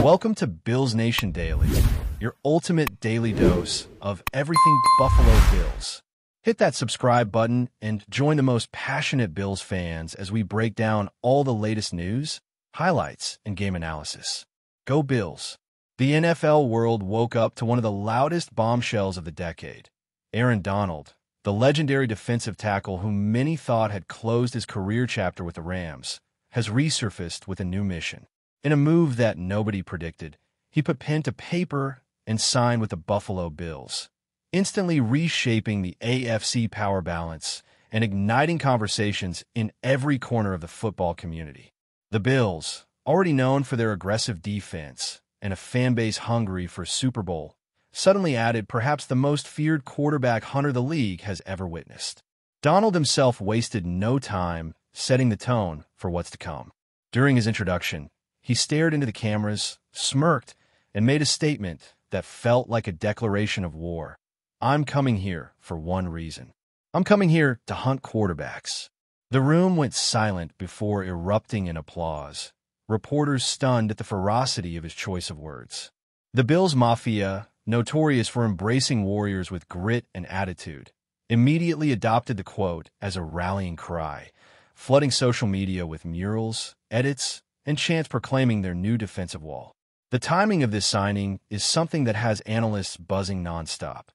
Welcome to Bills Nation Daily, your ultimate daily dose of everything Buffalo Bills. Hit that subscribe button and join the most passionate Bills fans as we break down all the latest news, highlights, and game analysis. Go Bills! The NFL world woke up to one of the loudest bombshells of the decade. Aaron Donald, the legendary defensive tackle whom many thought had closed his career chapter with the Rams, has resurfaced with a new mission. In a move that nobody predicted, he put pen to paper and signed with the Buffalo Bills, instantly reshaping the AFC power balance and igniting conversations in every corner of the football community. The Bills, already known for their aggressive defense and a fan base hungry for Super Bowl, suddenly added perhaps the most feared quarterback hunter the league has ever witnessed. Donald himself wasted no time setting the tone for what's to come. During his introduction, he stared into the cameras, smirked, and made a statement that felt like a declaration of war. I'm coming here for one reason. I'm coming here to hunt quarterbacks. The room went silent before erupting in applause, reporters stunned at the ferocity of his choice of words. The Bills Mafia, notorious for embracing warriors with grit and attitude, immediately adopted the quote as a rallying cry, flooding social media with murals, edits, and chants proclaiming their new defensive wall. The timing of this signing is something that has analysts buzzing nonstop.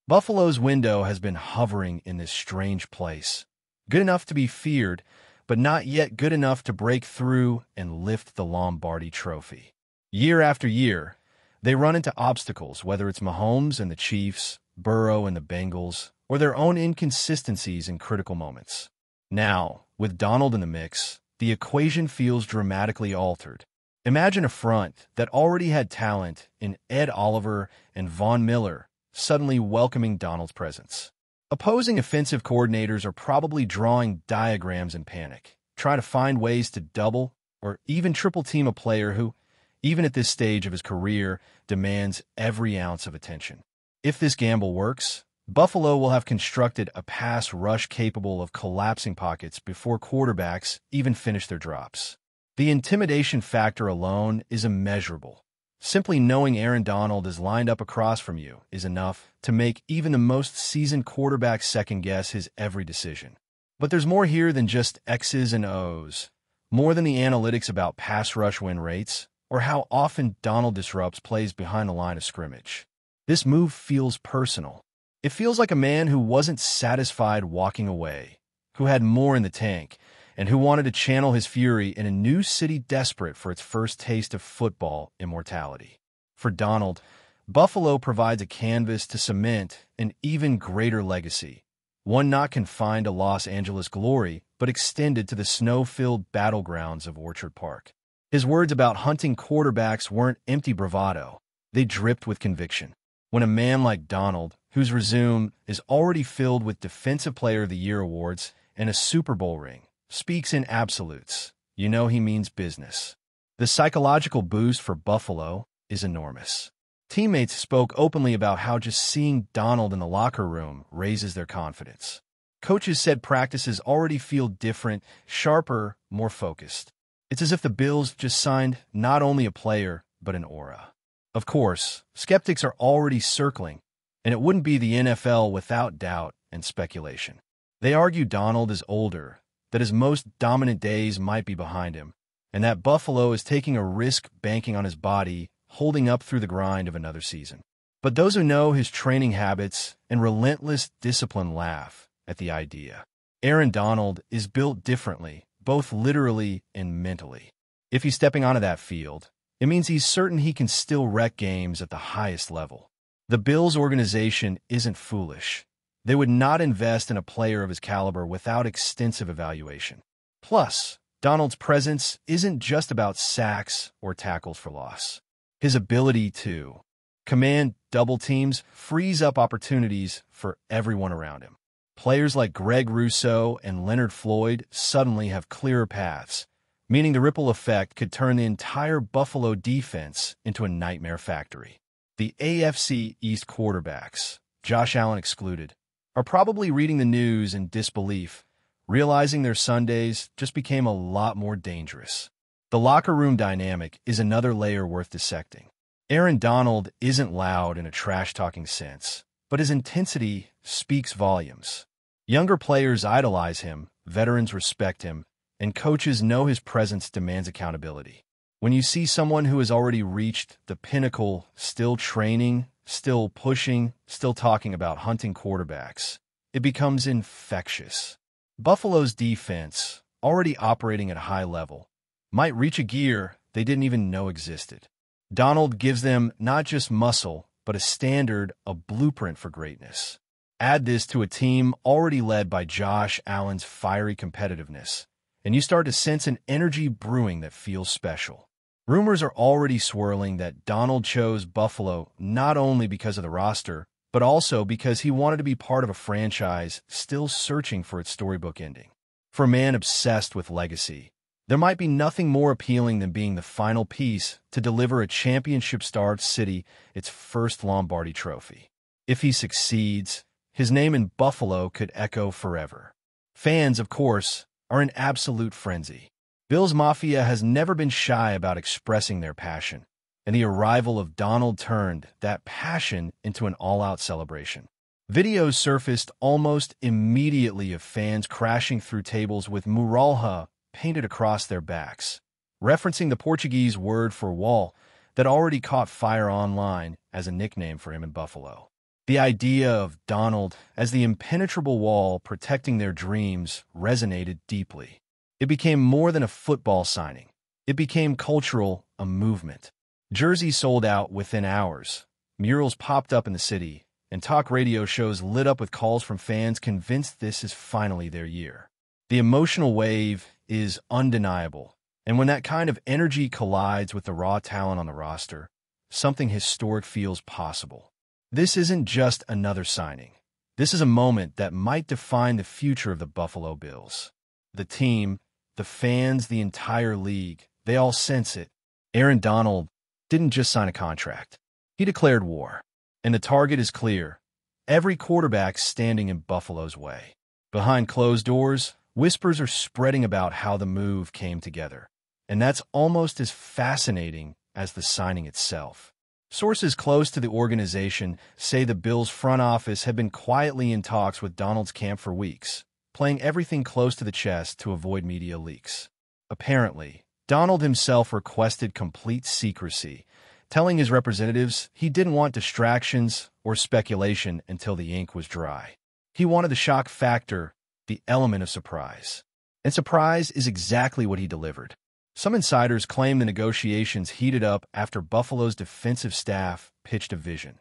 Buffalo's window has been hovering in this strange place, good enough to be feared, but not yet good enough to break through and lift the Lombardi trophy. Year after year, they run into obstacles, whether it's Mahomes and the Chiefs, Burrow and the Bengals, or their own inconsistencies in critical moments. Now, with Donald in the mix, the equation feels dramatically altered. Imagine a front that already had talent in Ed Oliver and Von Miller suddenly welcoming Donald's presence. Opposing offensive coordinators are probably drawing diagrams in panic, trying to find ways to double or even triple team a player who, even at this stage of his career, demands every ounce of attention. If this gamble works, Buffalo will have constructed a pass rush capable of collapsing pockets before quarterbacks even finish their drops. The intimidation factor alone is immeasurable. Simply knowing Aaron Donald is lined up across from you is enough to make even the most seasoned quarterback second-guess his every decision. But there's more here than just X's and O's, more than the analytics about pass rush win rates or how often Donald disrupts plays behind the line of scrimmage. This move feels personal. It feels like a man who wasn't satisfied walking away, who had more in the tank, and who wanted to channel his fury in a new city desperate for its first taste of football immortality. For Donald, Buffalo provides a canvas to cement an even greater legacy, one not confined to Los Angeles glory, but extended to the snow-filled battlegrounds of Orchard Park. His words about hunting quarterbacks weren't empty bravado. They dripped with conviction. When a man like Donald, whose resume is already filled with Defensive Player of the Year awards and a Super Bowl ring, speaks in absolutes, you know he means business. The psychological boost for Buffalo is enormous. Teammates spoke openly about how just seeing Donald in the locker room raises their confidence. Coaches said practices already feel different, sharper, more focused. It's as if the Bills just signed not only a player, but an aura. Of course, skeptics are already circling, and it wouldn't be the NFL without doubt and speculation. They argue Donald is older, that his most dominant days might be behind him, and that Buffalo is taking a risk banking on his body, holding up through the grind of another season. But those who know his training habits and relentless discipline laugh at the idea. Aaron Donald is built differently, both literally and mentally. If he's stepping onto that field, it means he's certain he can still wreck games at the highest level. The Bills organization isn't foolish. They would not invest in a player of his caliber without extensive evaluation. Plus, Donald's presence isn't just about sacks or tackles for loss. His ability to command double teams frees up opportunities for everyone around him. Players like Greg Rousseau and Leonard Floyd suddenly have clearer paths, meaning the ripple effect could turn the entire Buffalo defense into a nightmare factory. The AFC East quarterbacks, Josh Allen excluded, are probably reading the news in disbelief, realizing their Sundays just became a lot more dangerous. The locker room dynamic is another layer worth dissecting. Aaron Donald isn't loud in a trash-talking sense, but his intensity speaks volumes. Younger players idolize him, veterans respect him, and coaches know his presence demands accountability. When you see someone who has already reached the pinnacle, still training, still pushing, still talking about hunting quarterbacks, it becomes infectious. Buffalo's defense, already operating at a high level, might reach a gear they didn't even know existed. Donald gives them not just muscle, but a standard, a blueprint for greatness. Add this to a team already led by Josh Allen's fiery competitiveness, and you start to sense an energy brewing that feels special. Rumors are already swirling that Donald chose Buffalo not only because of the roster, but also because he wanted to be part of a franchise still searching for its storybook ending. For a man obsessed with legacy, there might be nothing more appealing than being the final piece to deliver a championship-starved city its first Lombardi trophy. If he succeeds, his name in Buffalo could echo forever. Fans, of course, are in absolute frenzy. Bills Mafia has never been shy about expressing their passion, and the arrival of Donald turned that passion into an all-out celebration. Videos surfaced almost immediately of fans crashing through tables with Muralha painted across their backs, referencing the Portuguese word for wall that already caught fire online as a nickname for him in Buffalo. The idea of Donald as the impenetrable wall protecting their dreams resonated deeply. It became more than a football signing. It became cultural, a movement. Jerseys sold out within hours. Murals popped up in the city, and talk radio shows lit up with calls from fans convinced this is finally their year. The emotional wave is undeniable, and when that kind of energy collides with the raw talent on the roster, something historic feels possible. This isn't just another signing. This is a moment that might define the future of the Buffalo Bills. The team, the fans, the entire league, they all sense it. Aaron Donald didn't just sign a contract. He declared war. And the target is clear. Every quarterback standing in Buffalo's way. Behind closed doors, whispers are spreading about how the move came together. And that's almost as fascinating as the signing itself. Sources close to the organization say the Bills' front office had been quietly in talks with Donald's camp for weeks, playing everything close to the chest to avoid media leaks. Apparently, Donald himself requested complete secrecy, telling his representatives he didn't want distractions or speculation until the ink was dry. He wanted the shock factor, the element of surprise. And surprise is exactly what he delivered. Some insiders claim the negotiations heated up after Buffalo's defensive staff pitched a vision.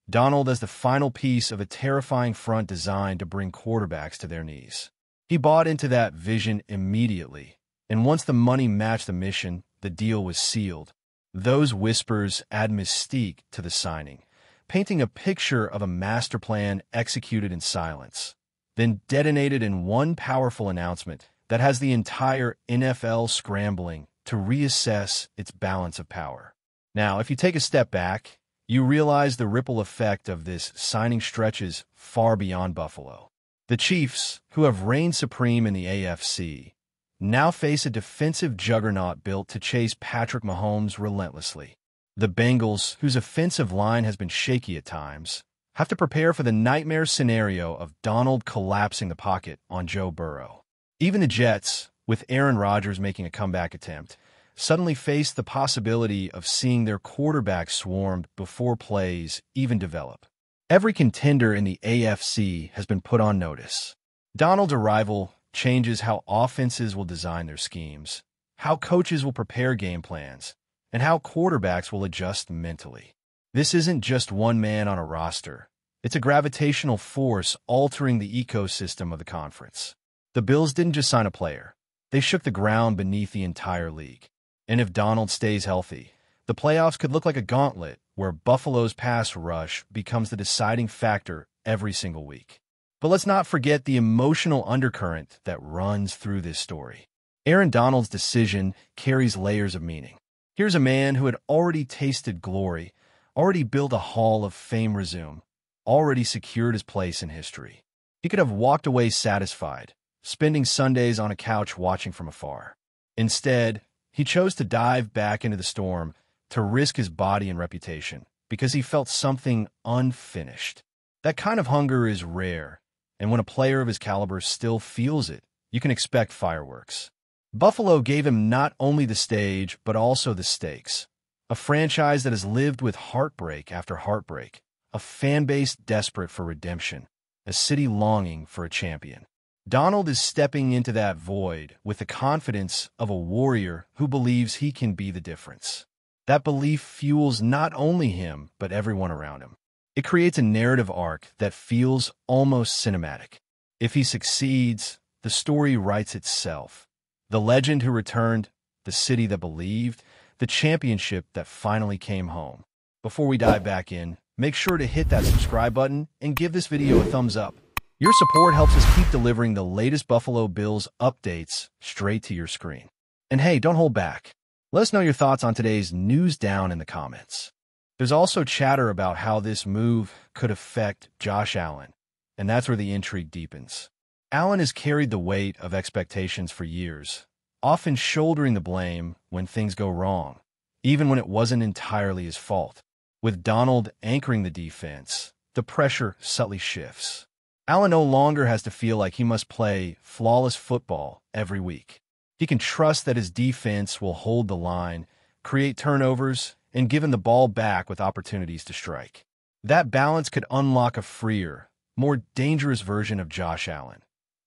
Donald as the final piece of a terrifying front designed to bring quarterbacks to their knees. He bought into that vision immediately, and once the money matched the mission, the deal was sealed. Those whispers add mystique to the signing, painting a picture of a master plan executed in silence, then detonated in one powerful announcement that has the entire NFL scrambling to reassess its balance of power. Now, if you take a step back, you realize the ripple effect of this signing stretches far beyond Buffalo. The Chiefs, who have reigned supreme in the AFC, now face a defensive juggernaut built to chase Patrick Mahomes relentlessly. The Bengals, whose offensive line has been shaky at times, have to prepare for the nightmare scenario of Donald collapsing the pocket on Joe Burrow. Even the Jets, with Aaron Rodgers making a comeback attempt, suddenly face the possibility of seeing their quarterback swarmed before plays even develop. Every contender in the AFC has been put on notice. Donald's arrival changes how offenses will design their schemes, how coaches will prepare game plans, and how quarterbacks will adjust mentally. This isn't just one man on a roster. It's a gravitational force altering the ecosystem of the conference. The Bills didn't just sign a player. They shook the ground beneath the entire league. And if Donald stays healthy, the playoffs could look like a gauntlet where Buffalo's pass rush becomes the deciding factor every single week. But let's not forget the emotional undercurrent that runs through this story. Aaron Donald's decision carries layers of meaning. Here's a man who had already tasted glory, already built a Hall of Fame resume, already secured his place in history. He could have walked away satisfied, spending Sundays on a couch watching from afar. Instead, He chose to dive back into the storm to risk his body and reputation because he felt something unfinished. That kind of hunger is rare, and when a player of his caliber still feels it, you can expect fireworks. Buffalo gave him not only the stage, but also the stakes. A franchise that has lived with heartbreak after heartbreak, a fan base desperate for redemption, a city longing for a champion. Donald is stepping into that void with the confidence of a warrior who believes he can be the difference. That belief fuels not only him, but everyone around him. It creates a narrative arc that feels almost cinematic. If he succeeds, the story writes itself. The legend who returned, the city that believed, the championship that finally came home. Before we dive back in, make sure to hit that subscribe button and give this video a thumbs up. Your support helps us keep delivering the latest Buffalo Bills updates straight to your screen. And hey, don't hold back. Let us know your thoughts on today's news down in the comments. There's also chatter about how this move could affect Josh Allen, and that's where the intrigue deepens. Allen has carried the weight of expectations for years, often shouldering the blame when things go wrong, even when it wasn't entirely his fault. With Donald anchoring the defense, the pressure subtly shifts. Allen no longer has to feel like he must play flawless football every week. He can trust that his defense will hold the line, create turnovers, and give him the ball back with opportunities to strike. That balance could unlock a freer, more dangerous version of Josh Allen,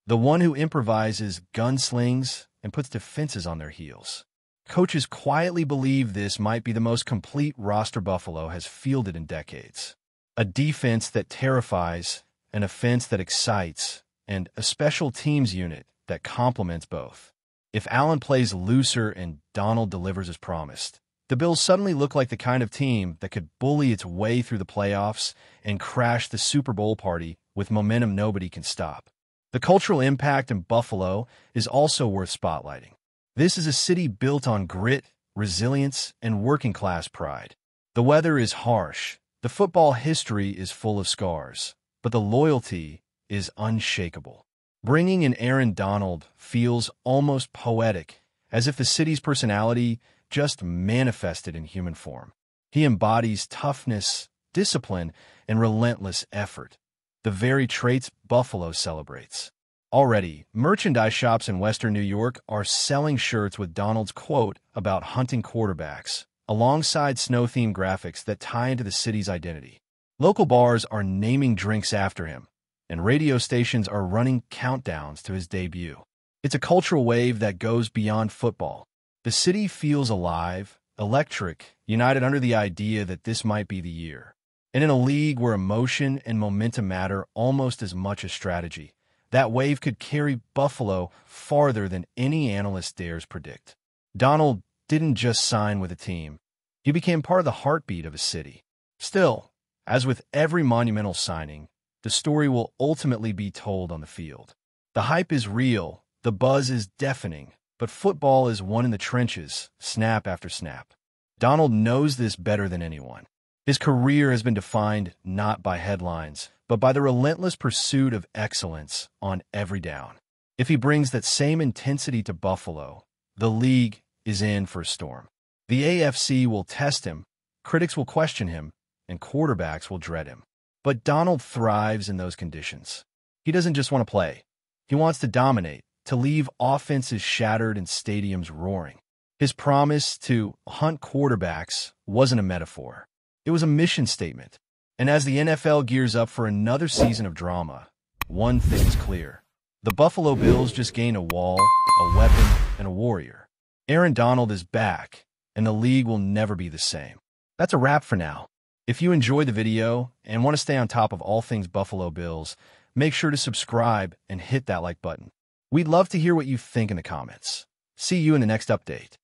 the one who improvises gunslings and puts defenses on their heels. Coaches quietly believe this might be the most complete roster Buffalo has fielded in decades. A defense that terrifies, an offense that excites, and a special teams unit that complements both. If Allen plays looser and Donald delivers as promised, the Bills suddenly look like the kind of team that could bully its way through the playoffs and crash the Super Bowl party with momentum nobody can stop. The cultural impact in Buffalo is also worth spotlighting. This is a city built on grit, resilience, and working-class pride. The weather is harsh, the football history is full of scars, but the loyalty is unshakable. Bringing in Aaron Donald feels almost poetic, as if the city's personality just manifested in human form. He embodies toughness, discipline, and relentless effort, the very traits Buffalo celebrates. Already, merchandise shops in Western New York are selling shirts with Donald's quote about hunting quarterbacks, alongside snow-themed graphics that tie into the city's identity. Local bars are naming drinks after him, and radio stations are running countdowns to his debut. It's a cultural wave that goes beyond football. The city feels alive, electric, united under the idea that this might be the year. And in a league where emotion and momentum matter almost as much as strategy, that wave could carry Buffalo farther than any analyst dares predict. Donald didn't just sign with a team. He became part of the heartbeat of a city. Still, as with every monumental signing, the story will ultimately be told on the field. The hype is real, the buzz is deafening, but football is won in the trenches, snap after snap. Donald knows this better than anyone. His career has been defined not by headlines, but by the relentless pursuit of excellence on every down. If he brings that same intensity to Buffalo, the league is in for a storm. The AFC will test him, critics will question him, and quarterbacks will dread him. But Donald thrives in those conditions. He doesn't just want to play. He wants to dominate, to leave offenses shattered and stadiums roaring. His promise to hunt quarterbacks wasn't a metaphor. It was a mission statement. And as the NFL gears up for another season of drama, one thing is clear. The Buffalo Bills just gained a wall, a weapon, and a warrior. Aaron Donald is back, and the league will never be the same. That's a wrap for now. If you enjoyed the video and want to stay on top of all things Buffalo Bills, make sure to subscribe and hit that like button. We'd love to hear what you think in the comments. See you in the next update.